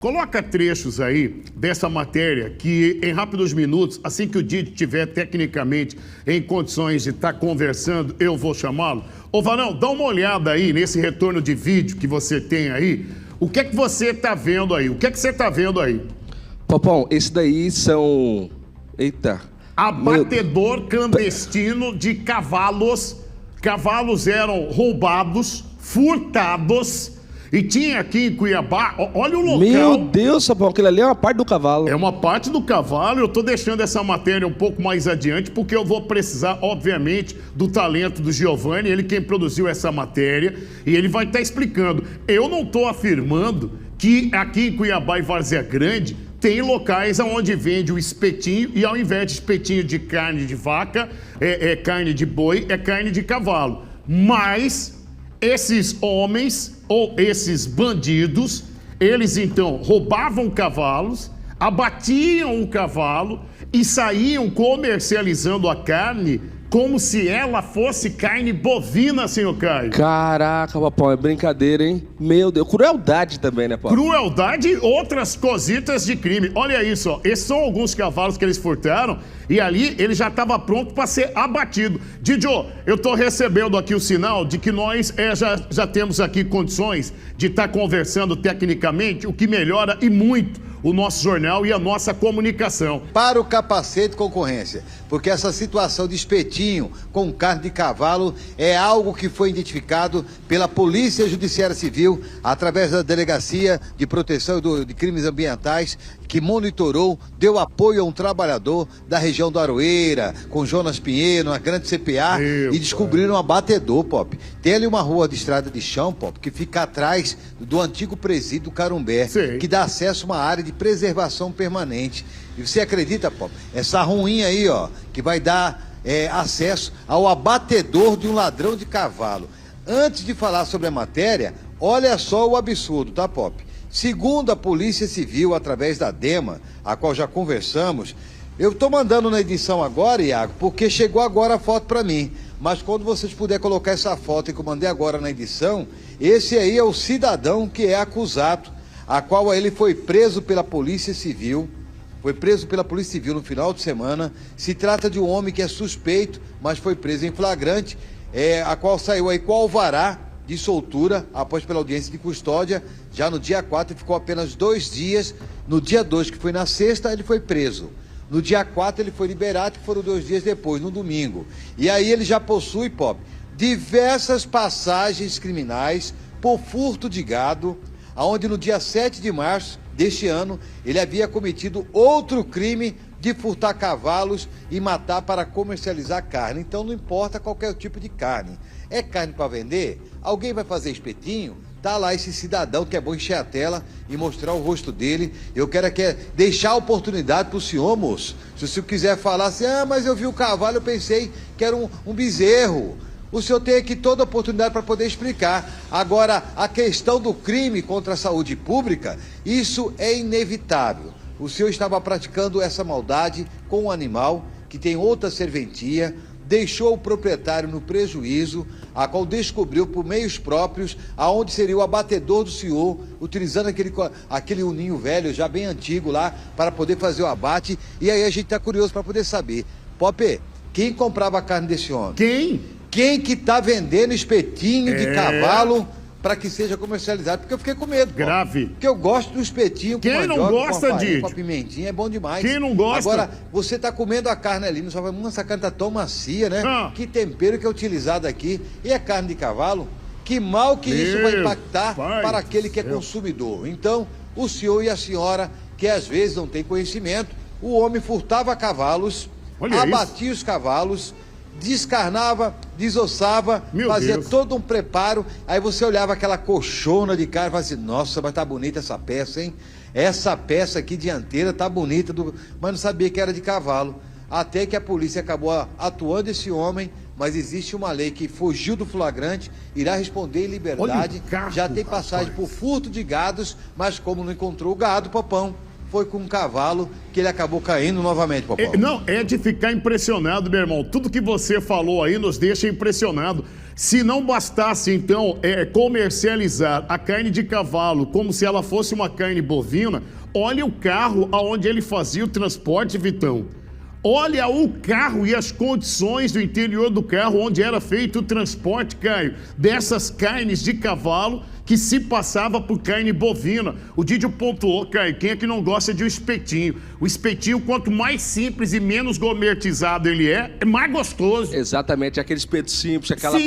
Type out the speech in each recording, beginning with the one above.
Coloca trechos aí dessa matéria que, em rápidos minutos, assim que o Didi estiver tecnicamente em condições de estar conversando, eu vou chamá-lo. Ô, Vanão, dá uma olhada aí nesse retorno de vídeo que você tem aí. O que é que você está vendo aí? O que é que você está vendo aí? Popão, esse daí são... Eita. Abatedor clandestino de cavalos. Cavalos eram roubados, furtados. E tinha aqui em Cuiabá, olha o local. Meu Deus, Popão, aquilo ali é uma parte do cavalo. É uma parte do cavalo. Eu tô deixando essa matéria um pouco mais adiante, porque eu vou precisar, obviamente, do talento do Giovanni, ele quem produziu essa matéria, e ele vai estar explicando. Eu não tô afirmando que aqui em Cuiabá e Várzea Grande tem locais onde vende o espetinho, e ao invés de espetinho de carne de vaca, é carne de boi, é carne de cavalo. Mas esses homens ou esses bandidos, eles então roubavam cavalos, abatiam o cavalo e saíam comercializando a carne como se ela fosse carne bovina, senhor Caio. Caraca, Popão, é brincadeira, hein? Meu Deus, crueldade também, né, Popão? Crueldade e outras cositas de crime. Olha isso, ó. Esses são alguns cavalos que eles furtaram e ali ele já estava pronto para ser abatido. Didio, eu estou recebendo aqui o sinal de que nós já temos aqui condições de estar conversando tecnicamente, o que melhora e muito o nosso jornal e a nossa comunicação. Para o capacete concorrência, porque essa situação de espetinho com carne de cavalo é algo que foi identificado pela Polícia Judiciária Civil através da Delegacia de Proteção de Crimes Ambientais, que monitorou, deu apoio a um trabalhador da região do Aroeira, com Jonas Pinheiro, uma grande CPA, e descobriram um abatedor, Pop. Tem ali uma rua de estrada de chão, Pop, que fica atrás do antigo presídio do Carumbé, que dá acesso a uma área de preservação permanente. E você acredita, Pop? Essa ruinha aí, ó, que vai dar acesso ao abatedor de um ladrão de cavalo. Antes de falar sobre a matéria, olha só o absurdo, tá, Pop? Segundo a Polícia Civil, através da DEMA, a qual já conversamos, eu estou mandando na edição agora, Iago, porque chegou agora a foto para mim. Mas quando vocês puderem colocar essa foto que eu mandei agora na edição, esse aí é o cidadão que é acusado, a qual ele foi preso pela Polícia Civil. Foi preso pela Polícia Civil no final de semana. Se trata de um homem que é suspeito, mas foi preso em flagrante, a qual saiu aí com alvará de soltura após pela audiência de custódia. Já no dia 4 ele ficou apenas 2 dias. No dia 2, que foi na sexta, ele foi preso. No dia 4 ele foi liberado, que foram 2 dias depois, no domingo. E aí ele já possui, Pop, diversas passagens criminais por furto de gado, onde no dia 7 de março deste ano ele havia cometido outro crime de furtar cavalos e matar para comercializar carne. Então não importa qualquer tipo de carne. É carne para vender? Alguém vai fazer espetinho? Tá lá esse cidadão, que é bom encher a tela e mostrar o rosto dele. Eu quero deixar a oportunidade para o senhor, moço. Se o senhor quiser falar assim, mas eu vi o cavalo, eu pensei que era um bezerro. O senhor tem aqui toda a oportunidade para poder explicar. Agora, a questão do crime contra a saúde pública, isso é inevitável. O senhor estava praticando essa maldade com um animal que tem outra serventia, deixou o proprietário no prejuízo, a qual descobriu por meios próprios aonde seria o abatedor do senhor, utilizando aquele uninho velho, já bem antigo lá, para poder fazer o abate. E aí a gente está curioso para poder saber, Pop, quem comprava a carne desse homem? Quem que está vendendo espetinho de cavalo para que seja comercializado? Porque eu fiquei com medo. Grave. Porque eu gosto do espetinho com mandioca, não gosta com farinha, com a pimentinha, é bom demais. Quem não gosta? Agora, você está comendo a carne ali, não sabe, essa carne tá tão macia, né? Que tempero que é utilizado aqui. E é carne de cavalo? Que mal que isso vai impactar para aquele que é consumidor. Então, o senhor e a senhora, que às vezes não tem conhecimento, o homem furtava cavalos, abatia os cavalos, descarnava, desossava, fazia todo um preparo. Aí você olhava aquela coxona de carne e falava assim, nossa, mas tá bonita essa peça, hein? Essa peça aqui dianteira tá bonita, mas não sabia que era de cavalo. Até que a polícia acabou atuando esse homem, mas existe uma lei que fugiu do flagrante, irá responder em liberdade. Já tem passagem por furto de gados, mas como não encontrou o gado, Popão, foi com um cavalo que ele acabou caindo novamente, Popó. Não, é de ficar impressionado, meu irmão. Tudo que você falou aí nos deixa impressionado. Se não bastasse, então, comercializar a carne de cavalo como se ela fosse uma carne bovina, olha o carro aonde ele fazia o transporte, Vitão. Olha o carro e as condições do interior do carro onde era feito o transporte, Caio, dessas carnes de cavalo que se passava por carne bovina. O Didio pontuou, Caio, quem é que não gosta de um espetinho? O espetinho, quanto mais simples e menos gourmetizado ele é mais gostoso. Exatamente, aquele espeto simples, aquela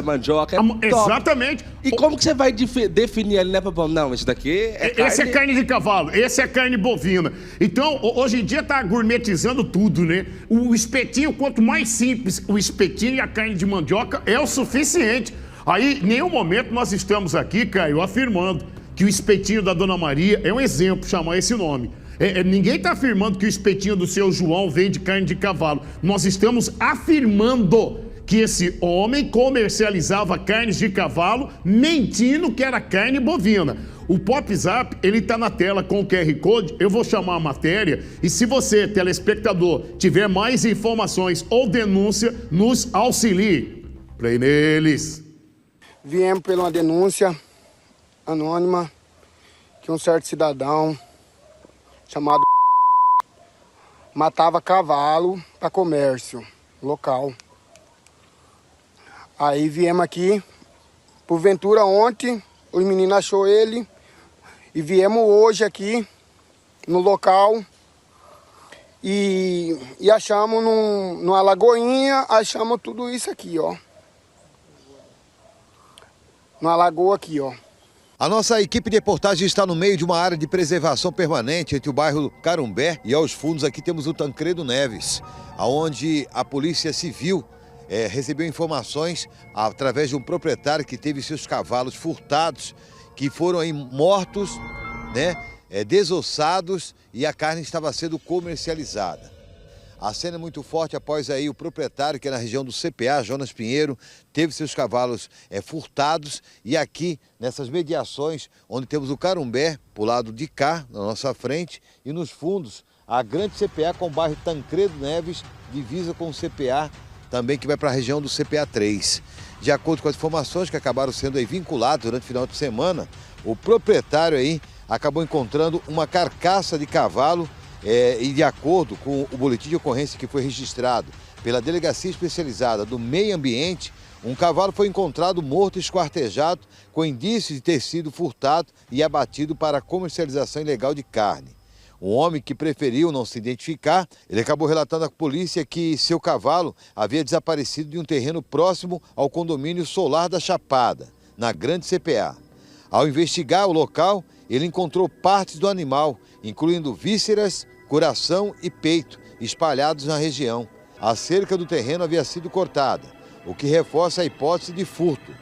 mandioca. Exatamente. E como que você vai definir ali, né, Popó? Não, isso daqui é carne... Esse é carne de cavalo, esse é carne bovina. Então, hoje em dia tá gourmetizando tudo, né? O espetinho, quanto mais simples o espetinho e a carne de mandioca, é o suficiente. Aí, em nenhum momento nós estamos aqui, Caio, afirmando que o espetinho da Dona Maria é um exemplo, chamar esse nome. Ninguém está afirmando que o espetinho do seu João vem de carne de cavalo. Nós estamos afirmando que esse homem comercializava carnes de cavalo, mentindo que era carne bovina. O Pop Zap, ele está na tela com o QR Code, eu vou chamar a matéria e se você, telespectador, tiver mais informações ou denúncia, nos auxilie. Play neles. Viemos pela uma denúncia anônima que um certo cidadão chamado matava cavalo para comércio local. Aí viemos aqui, porventura ontem, o menino achou ele e viemos hoje aqui no local e achamos numa lagoinha, achamos tudo isso aqui, ó. Numa lagoa aqui, ó. A nossa equipe de reportagem está no meio de uma área de preservação permanente entre o bairro Carumbé e aos fundos aqui temos o Tancredo Neves, onde a Polícia Civil recebeu informações através de um proprietário que teve seus cavalos furtados, que foram aí mortos, né, desossados e a carne estava sendo comercializada. A cena é muito forte após aí o proprietário, que é na região do CPA, Jonas Pinheiro, teve seus cavalos furtados e aqui nessas mediações, onde temos o Carumbé, pro lado de cá, na nossa frente, e nos fundos, a grande CPA com o bairro Tancredo Neves, divisa com o CPA, também que vai para a região do CPA 3. De acordo com as informações que acabaram sendo aí vinculadas durante o final de semana, o proprietário aí acabou encontrando uma carcaça de cavalo e de acordo com o boletim de ocorrência que foi registrado pela Delegacia Especializada do Meio Ambiente, um cavalo foi encontrado morto e esquartejado com indícios de ter sido furtado e abatido para comercialização ilegal de carne. Um homem que preferiu não se identificar, ele acabou relatando à polícia que seu cavalo havia desaparecido de um terreno próximo ao condomínio Solar da Chapada, na Grande CPA. Ao investigar o local, ele encontrou partes do animal, incluindo vísceras, coração e peito, espalhados na região. A cerca do terreno havia sido cortada, o que reforça a hipótese de furto.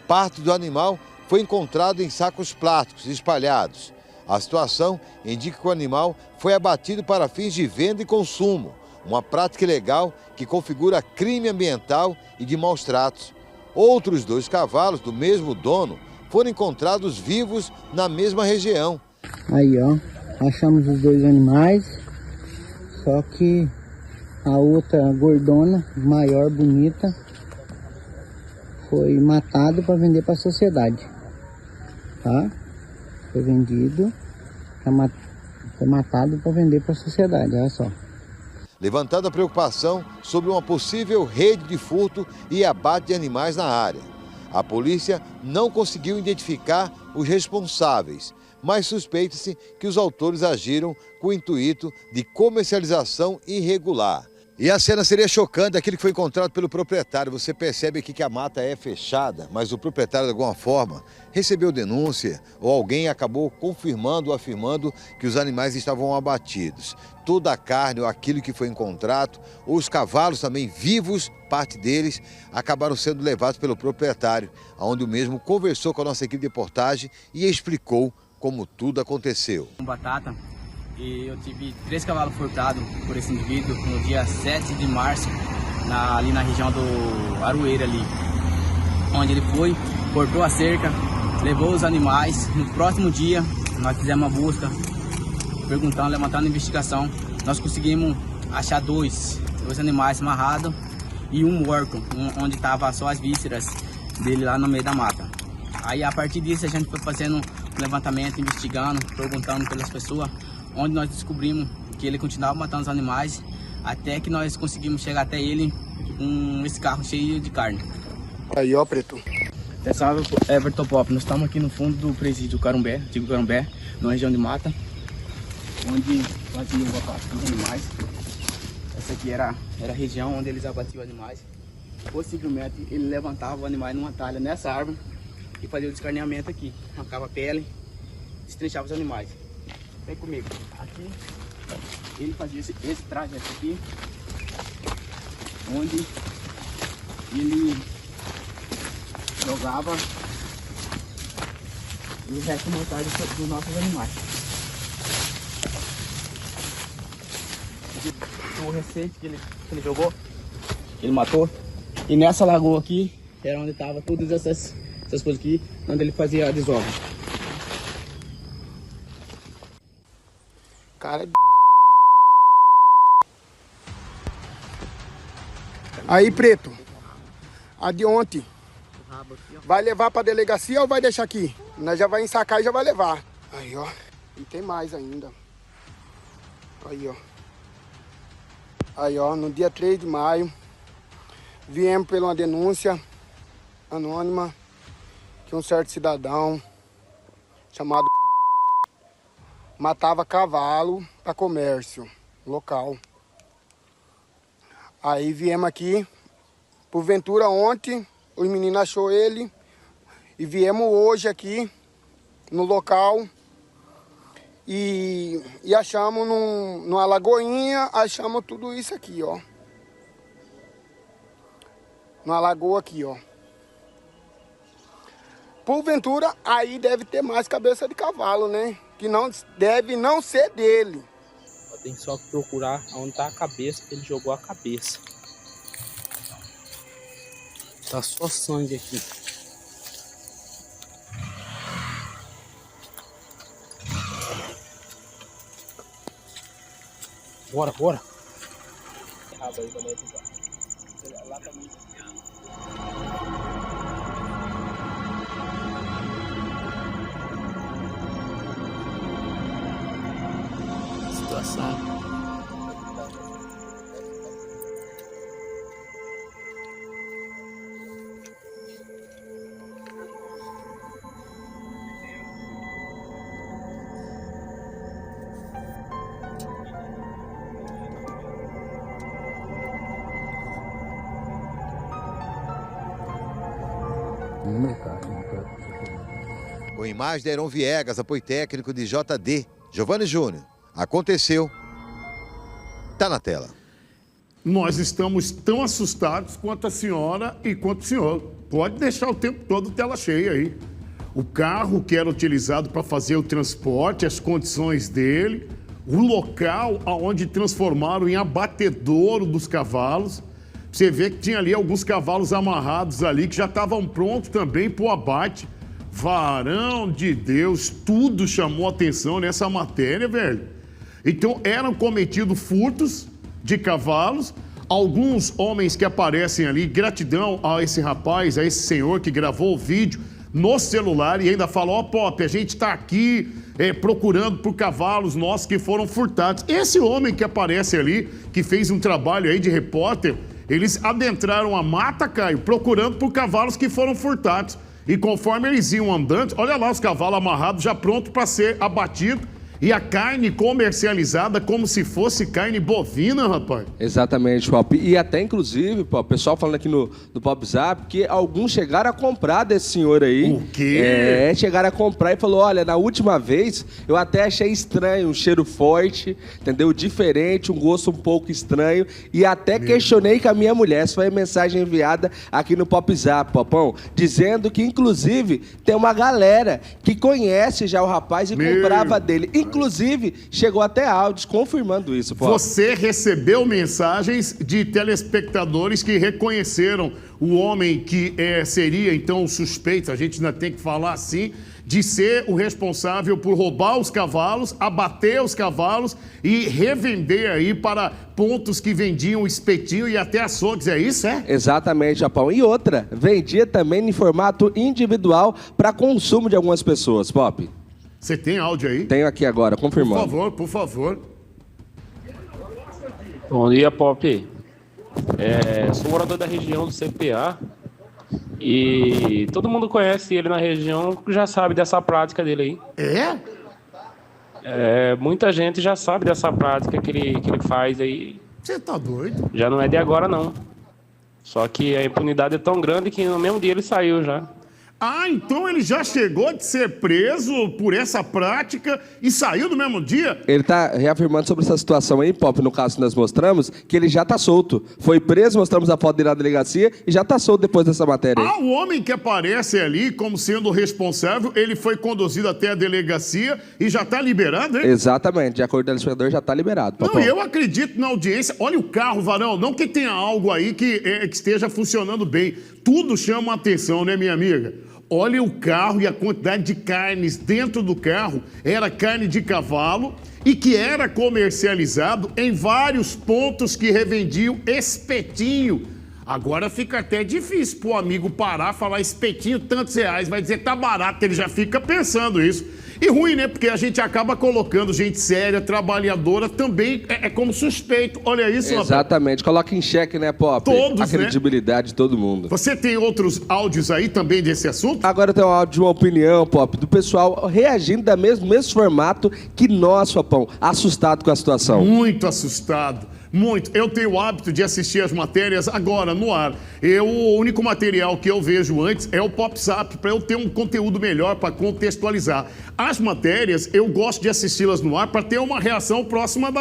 Parte do animal foi encontrado em sacos plásticos espalhados. A situação indica que o animal foi abatido para fins de venda e consumo, uma prática ilegal que configura crime ambiental e de maus tratos. Outros 2 cavalos do mesmo dono foram encontrados vivos na mesma região. Aí, ó, achamos os 2 animais, só que a outra gordona, maior, bonita, foi matado para vender para a sociedade, tá? Foi vendido, foi matado para vender para a sociedade, olha só. Levantando a preocupação sobre uma possível rede de furto e abate de animais na área. A polícia não conseguiu identificar os responsáveis, mas suspeita-se que os autores agiram com o intuito de comercialização irregular. E a cena seria chocante, aquilo que foi encontrado pelo proprietário. Você percebe aqui que a mata é fechada, mas o proprietário, de alguma forma, recebeu denúncia ou alguém acabou confirmando ou afirmando que os animais estavam abatidos. Toda a carne ou aquilo que foi encontrado, os cavalos também vivos, parte deles, acabaram sendo levados pelo proprietário, onde o mesmo conversou com a nossa equipe de reportagem e explicou como tudo aconteceu. Batata. E eu tive 3 cavalos furtados por esse indivíduo no dia 7 de março, ali na região do Aroeira ali. Onde ele foi, cortou a cerca, levou os animais. No próximo dia, nós fizemos uma busca perguntando, levantando a investigação, nós conseguimos achar dois animais amarrados e um morto, onde estava só as vísceras dele lá no meio da mata. Aí a partir disso a gente foi fazendo um levantamento, investigando, perguntando pelas pessoas, onde nós descobrimos que ele continuava matando os animais, até que nós conseguimos chegar até ele com esse carro cheio de carne. Aí, ó, preto. Pessoal, Everton Pop, nós estamos aqui no fundo do presídio Carumbé, antigo Carumbé, na região de mata, onde faziam o abate dos animais. Essa aqui era a região onde eles abatiam animais. Possivelmente ele levantava o animal numa talha nessa árvore e fazia o descarneamento aqui. Arrancava a pele, destrinchava os animais. Vem comigo. Aqui ele fazia esse trajeto aqui, onde ele jogava o resto mortal dos nossos animais. O recente que ele jogou, ele matou. E nessa lagoa aqui era onde estavam todas essas coisas aqui, onde ele fazia a desova. Cara. Aí, preto. A de ontem. Vai levar pra delegacia ou vai deixar aqui? Nós já vai ensacar e já vai levar. Aí, ó. E tem mais ainda. Aí, ó. Aí, ó, no dia 3 de maio, viemos por uma denúncia anônima que um certo cidadão chamado matava cavalo para comércio local. Aí viemos aqui, porventura ontem, os meninos achou ele e viemos hoje aqui no local. E achamos numa lagoinha, achamos tudo isso aqui, ó. Numa lagoa aqui, ó. Porventura, aí deve ter mais cabeça de cavalo, né? Que não deve não ser dele. Tem só que procurar onde tá a cabeça, que ele jogou a cabeça. Tá só sangue aqui. Bora, bora. Lá também. Situação. Com imagens de Heron Viegas, apoio técnico de JD, Giovanni Júnior. Aconteceu. Tá na tela. Nós estamos tão assustados quanto a senhora e quanto o senhor. Pode deixar o tempo todo tela cheia aí. O carro que era utilizado para fazer o transporte, as condições dele, o local onde transformaram em abatedouro dos cavalos. Você vê que tinha ali alguns cavalos amarrados ali que já estavam prontos também para o abate. Varão de Deus, tudo chamou atenção nessa matéria, velho. Então, eram cometidos furtos de cavalos. Alguns homens que aparecem ali, gratidão a esse rapaz, a esse senhor que gravou o vídeo no celular e ainda falou, ó, Pop, a gente tá aqui procurando por cavalos nossos que foram furtados. Esse homem que aparece ali, que fez um trabalho aí de repórter, eles adentraram a mata, Caio, procurando por cavalos que foram furtados. E conforme eles iam andando, olha lá os cavalos amarrados já prontos para ser abatidos. E a carne comercializada como se fosse carne bovina, rapaz. Exatamente, Pop. E até, inclusive, Pop, o pessoal falando aqui no Pop Zap, que alguns chegaram a comprar desse senhor aí. O quê? Chegaram a comprar e falou, olha, na última vez eu até achei estranho, um cheiro forte, entendeu? Diferente, um gosto um pouco estranho. E até questionei com a minha mulher. Essa foi a mensagem enviada aqui no Pop Zap, Popão, dizendo que, inclusive, tem uma galera que conhece já o rapaz e comprava dele. Inclusive, chegou até áudios confirmando isso, Pop. Você recebeu mensagens de telespectadores que reconheceram o homem que seria, então, o suspeito, a gente ainda tem que falar assim, de ser o responsável por roubar os cavalos, abater os cavalos e revender aí para pontos que vendiam espetinho e até açougues, é isso, é? Exatamente, Japão. E outra, vendia também em formato individual para consumo de algumas pessoas, Pop. Você tem áudio aí? Tenho aqui agora, confirmando. Por favor, por favor. Bom dia, Pop. Sou morador da região do CPA e todo mundo conhece ele na região, já sabe dessa prática dele aí. Muita gente já sabe dessa prática que ele faz aí. Você tá doido? Já não é de agora, não. Só que a impunidade é tão grande que no mesmo dia ele saiu já. Ah, então ele já chegou de ser preso por essa prática e saiu no mesmo dia? Ele está reafirmando sobre essa situação aí, Pop, no caso que nós mostramos, que ele já está solto. Foi preso, mostramos a foto dele na delegacia e já está solto depois dessa matéria aí. Ah, o homem que aparece ali como sendo o responsável, ele foi conduzido até a delegacia e já está liberado, hein? Exatamente, de acordo com o telespectador, já está liberado, Popão. Não, e eu acredito na audiência. Olha o carro, Varão, não que tenha algo aí que esteja funcionando bem. Tudo chama a atenção, né, minha amiga? Olha o carro e a quantidade de carnes dentro do carro. Era carne de cavalo e que era comercializado em vários pontos que revendiam espetinho. Agora fica até difícil pro amigo parar, falar espetinho, tantos reais. Vai dizer, tá barato, ele já fica pensando isso. E ruim, né? Porque a gente acaba colocando gente séria, trabalhadora, também é como suspeito. Olha isso, exatamente. Coloca em xeque, né, Pop? Todos, a credibilidade de todo mundo. Você tem outros áudios aí também desse assunto? Agora tem um áudio de uma opinião, Pop, do pessoal reagindo do mesmo formato que nós, Popão, assustado com a situação. Muito assustado. Muito. Eu tenho o hábito de assistir as matérias agora, no ar. O único material que eu vejo antes é o PopZap, para eu ter um conteúdo melhor para contextualizar. As matérias, eu gosto de assisti-las no ar para ter uma reação próxima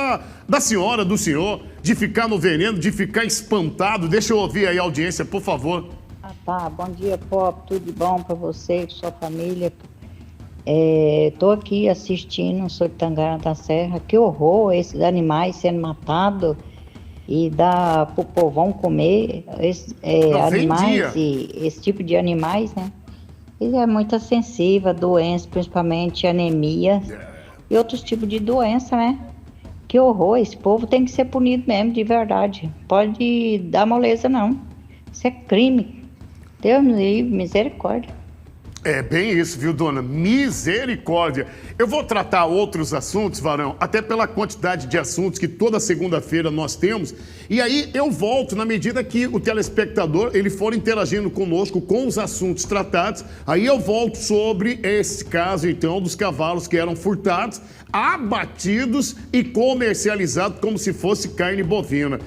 da senhora, do senhor, de ficar no veneno, de ficar espantado. Deixa eu ouvir aí a audiência, por favor. Tá. Bom dia, Pop. Tudo de bom para você e sua família? Tô aqui assistindo, sou de Tangará da Serra. Que horror, esses animais sendo matados e dá pro povão comer animais e esse tipo de animais, né? Ele é muito sensível a doenças, principalmente anemia e outros tipos de doença, né? Que horror, esse povo tem que ser punido mesmo, de verdade. Pode dar moleza, não. Isso é crime. Deus me livre, misericórdia. É bem isso, viu, dona? Misericórdia. Eu vou tratar outros assuntos, Varão, até pela quantidade de assuntos que toda segunda-feira nós temos. E aí eu volto na medida que o telespectador ele for interagindo conosco com os assuntos tratados. Aí eu volto sobre esse caso, então, dos cavalos que eram furtados, abatidos e comercializados como se fosse carne bovina.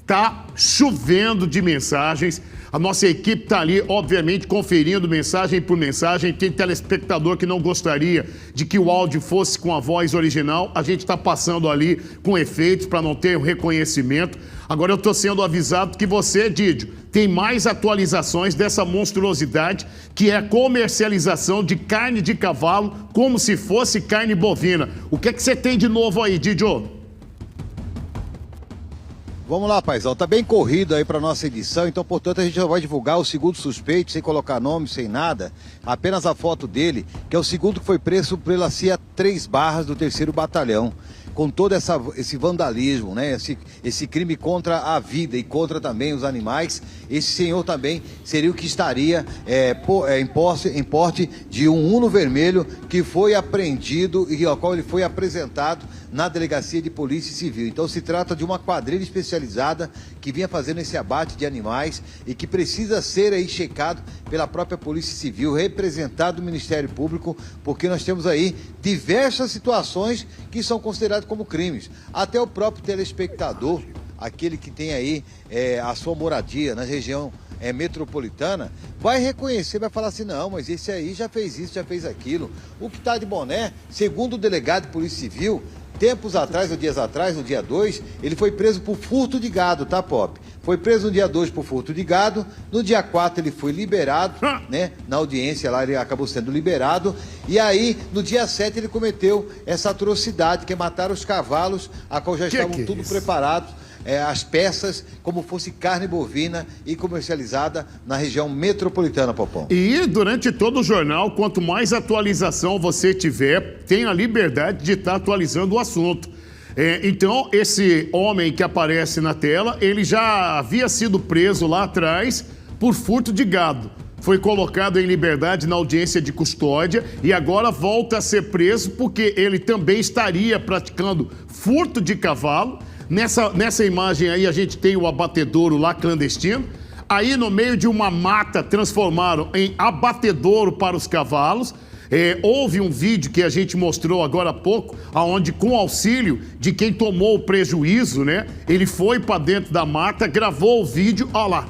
Tá chovendo de mensagens. A nossa equipe está ali, obviamente, conferindo mensagem por mensagem. Tem telespectador que não gostaria de que o áudio fosse com a voz original. A gente está passando ali com efeitos para não ter o reconhecimento. Agora eu estou sendo avisado que você, Didio, tem mais atualizações dessa monstruosidade que é a comercialização de carne de cavalo como se fosse carne bovina. O que é que você tem de novo aí, Didio? Vamos lá, paizão. Tá bem corrido aí para nossa edição, então, portanto, a gente já vai divulgar o segundo suspeito, sem colocar nome, sem nada, apenas a foto dele, que é o segundo que foi preso pela CIA 3 Barras do 3º Batalhão, com todo esse vandalismo, né? Esse crime contra a vida e contra também os animais. Esse senhor também seria o que estaria em porte de um Uno vermelho que foi apreendido e ao qual ele foi apresentado na Delegacia de Polícia Civil. Então se trata de uma quadrilha especializada que vinha fazendo esse abate de animais e que precisa ser aí checado pela própria Polícia Civil, representado do Ministério Público, porque nós temos aí diversas situações que são consideradas como crimes. Até o próprio telespectador, aquele que tem aí a sua moradia na região metropolitana, vai reconhecer, vai falar assim, não, mas esse aí já fez isso, já fez aquilo. O que está de boné, segundo o delegado de Polícia Civil, tempos atrás, ou dias atrás, no dia 2, ele foi preso por furto de gado, tá, Pop? Foi preso no dia 2 por furto de gado, no dia 4 ele foi liberado, né? Na audiência lá ele acabou sendo liberado, e aí no dia 7 ele cometeu essa atrocidade, que é matar os cavalos, a qual já estavam tudo preparados, as peças como fosse carne bovina e comercializada na região metropolitana, Popom. E durante todo o jornal, quanto mais atualização você tiver, tem a liberdade de estar atualizando o assunto. Então, esse homem que aparece na tela, ele já havia sido preso lá atrás por furto de gado. Foi colocado em liberdade na audiência de custódia e agora volta a ser preso porque ele também estaria praticando furto de cavalo. Nessa imagem aí a gente tem o abatedouro lá clandestino. Aí no meio de uma mata transformaram em abatedouro para os cavalos. Houve um vídeo que a gente mostrou agora há pouco, onde com auxílio de quem tomou o prejuízo, né? Ele foi para dentro da mata, gravou o vídeo, olha lá.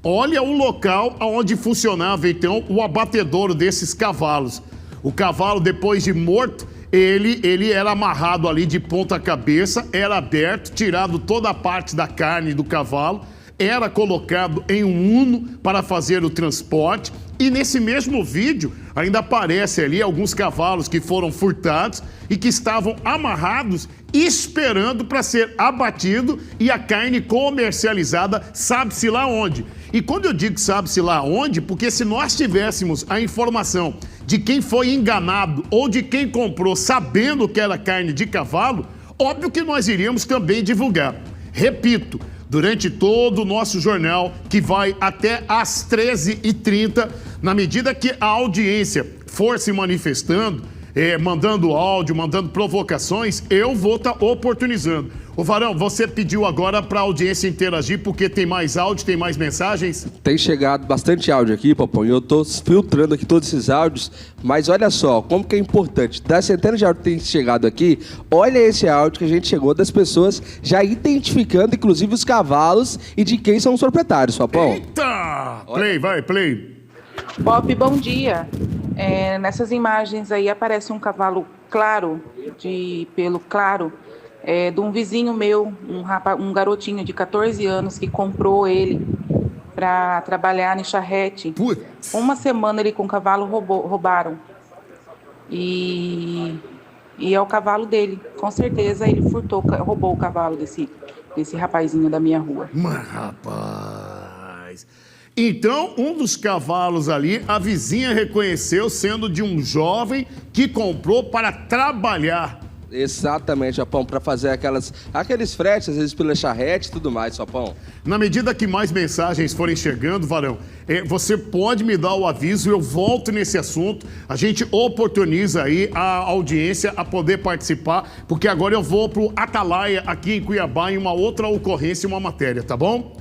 Olha o local onde funcionava, então, o abatedouro desses cavalos. O cavalo, depois de morto, ele era amarrado ali de ponta cabeça, era aberto, tirado toda a parte da carne do cavalo, era colocado em um Uno para fazer o transporte. E nesse mesmo vídeo ainda aparece ali alguns cavalos que foram furtados e que estavam amarrados esperando para ser abatido e a carne comercializada sabe-se lá onde. E quando eu digo sabe-se lá onde, porque se nós tivéssemos a informação de quem foi enganado ou de quem comprou sabendo que era carne de cavalo, óbvio que nós iríamos também divulgar. Repito, durante todo o nosso jornal, que vai até às 13h30, na medida que a audiência for se manifestando, mandando áudio, mandando provocações, eu vou estar oportunizando. Ô Varão, você pediu agora para a audiência interagir porque tem mais áudio, tem mais mensagens? Tem chegado bastante áudio aqui, Popom, e eu tô filtrando aqui todos esses áudios, mas olha só, como que é importante, das centenas de áudios que tem chegado aqui, olha esse áudio que a gente chegou das pessoas já identificando, inclusive, os cavalos e de quem são os proprietários, Popom. Eita! Play, vai, play. Pop, bom dia. Nessas imagens aí aparece um cavalo claro, de pelo claro, de um vizinho meu, um garotinho de 14 anos que comprou ele para trabalhar em charrete. Uma semana ele com o cavalo roubaram. E é o cavalo dele. Com certeza ele roubou o cavalo desse rapazinho da minha rua. Mas, rapaz... Então, um dos cavalos ali, a vizinha reconheceu sendo de um jovem que comprou para trabalhar. Exatamente, Japão, para fazer aqueles fretes, às vezes pela charrete e tudo mais, Japão. Na medida que mais mensagens forem chegando, Varão, você pode me dar o aviso, eu volto nesse assunto, a gente oportuniza aí a audiência a poder participar, porque agora eu vou pro Atalaia aqui em Cuiabá em uma outra ocorrência, uma matéria, tá bom?